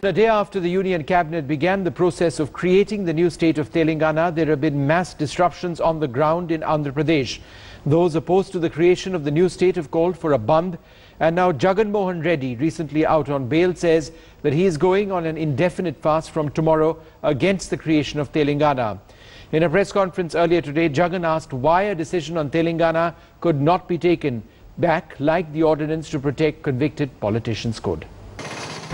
A day after the Union Cabinet began the process of creating the new state of Telangana, there have been mass disruptions on the ground in Andhra Pradesh. Those opposed to the creation of the new state have called for a bandh, and now Jagan Mohan Reddy, recently out on bail, says that he is going on an indefinite fast from tomorrow against the creation of Telangana. In a press conference earlier today, Jagan asked why a decision on Telangana could not be taken back like the ordinance to protect convicted politicians could.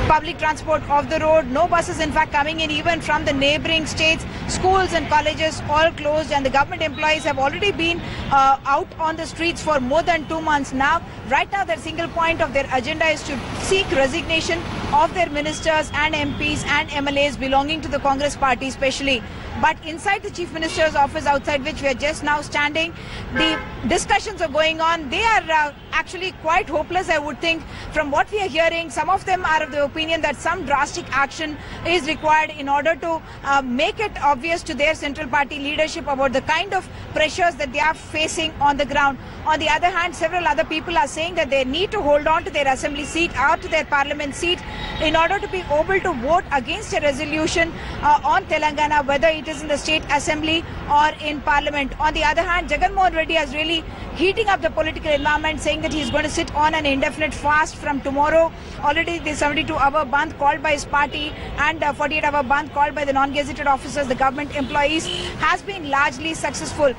Public transport off the road, no buses in fact coming in even from the neighbouring states, schools and colleges all closed, and the government employees have already been out on the streets for more than 2 months now. Right now their single point of their agenda is to seek resignation of their ministers and MPs and MLAs belonging to the Congress party especially. But inside the Chief Minister's office, outside which we are just now standing, the discussions are going on. They are actually quite hopeless, I would think. From what we are hearing, some of them are of the opinion that some drastic action is required in order to make it obvious to their central party leadership about the kind of pressures that they are facing on the ground. On the other hand, several other people are saying that they need to hold on to their assembly seat or to their parliament seat in order to be able to vote against a resolution on Telangana, whether it is in the state assembly or in parliament. On the other hand, Jagan Mohan Reddy is really heating up the political environment, saying that he is going to sit on an indefinite fast from tomorrow. Already the 72-hour bandh called by his party and 48-hour bandh called by the non-gazetted officers, the government employees, has been largely successful.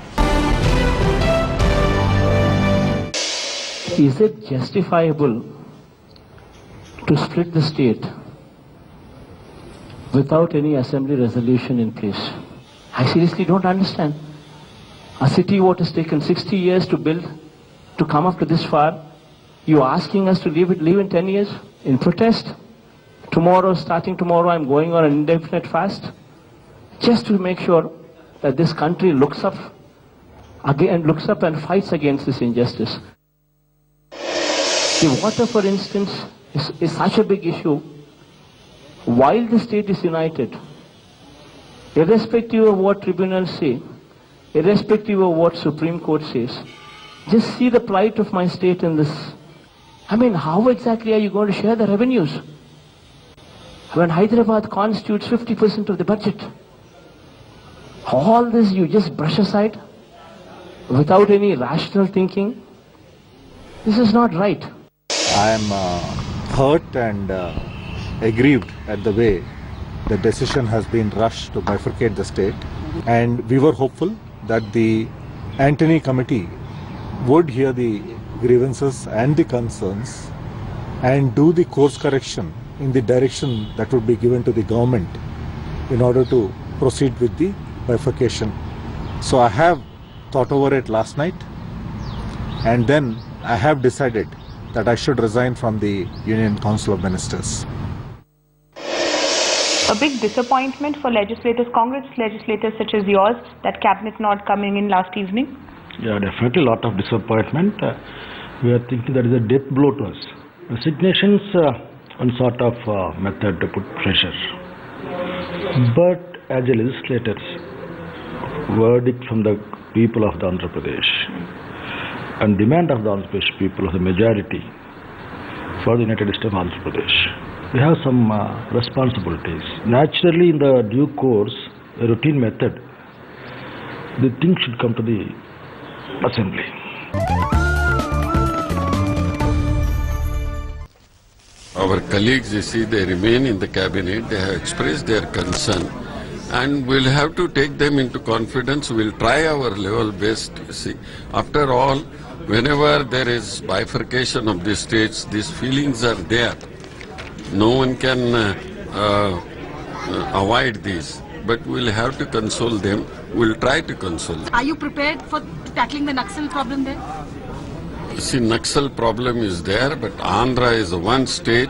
Is it justifiable to split the state without any assembly resolution in place? I seriously don't understand. A city what has taken 60 years to build, to come up to this far, you are asking us to leave in 10 years in protest? Tomorrow, starting tomorrow, I'm going on an indefinite fast just to make sure that this country looks up and fights against this injustice. The water, for instance, is such a big issue. While the state is united, irrespective of what tribunals say, irrespective of what Supreme Court says, just see the plight of my state in this. I mean, how exactly are you going to share the revenues when Hyderabad constitutes 50% of the budget? All this you just brush aside without any rational thinking. This is not right. I am hurt and aggrieved at the way the decision has been rushed to bifurcate the state, and we were hopeful that the Antony Committee would hear the grievances and the concerns and do the course correction in the direction that would be given to the government in order to proceed with the bifurcation. So I have thought over it last night, and then I have decided that I should resign from the Union Council of Ministers. A big disappointment for legislators, Congress legislators such as yours, that cabinet not coming in last evening? Yeah, definitely a lot of disappointment. We are thinking that is a death blow to us. Resignations, one sort of method to put pressure. But as a legislators, verdict from the people of the Andhra Pradesh and demand of the Andhra Pradesh people of the majority for the United States of Andhra Pradesh. We have some responsibilities. Naturally, in the due course, a routine method, the thing should come to the assembly. Our colleagues, you see, they remain in the cabinet, they have expressed their concern, and we'll have to take them into confidence. We'll try our level best, you see. After all, whenever there is bifurcation of the states, these feelings are there. No one can avoid these, but we'll have to console them. We'll try to console them. Are you prepared for tackling the Naxal problem there? See, Naxal problem is there, but Andhra is one state.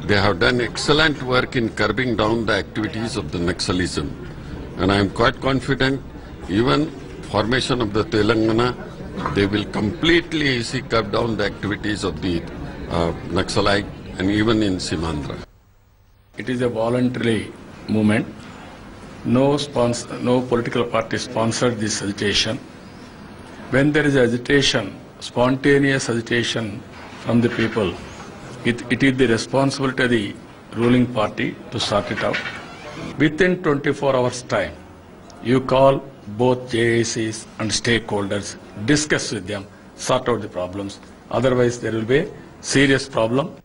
They have done excellent work in curbing down the activities of the Naxalism. And I am quite confident, even formation of the Telangana, they will completely curb down the activities of the Naxalite, and even in Simandra. It is a voluntary movement. No political party sponsored this agitation. When there is agitation, spontaneous agitation from the people, it is the responsibility of the ruling party to sort it out. Within 24 hours time, you call both JACs and stakeholders, discuss with them, sort out the problems. Otherwise, there will be a serious problem.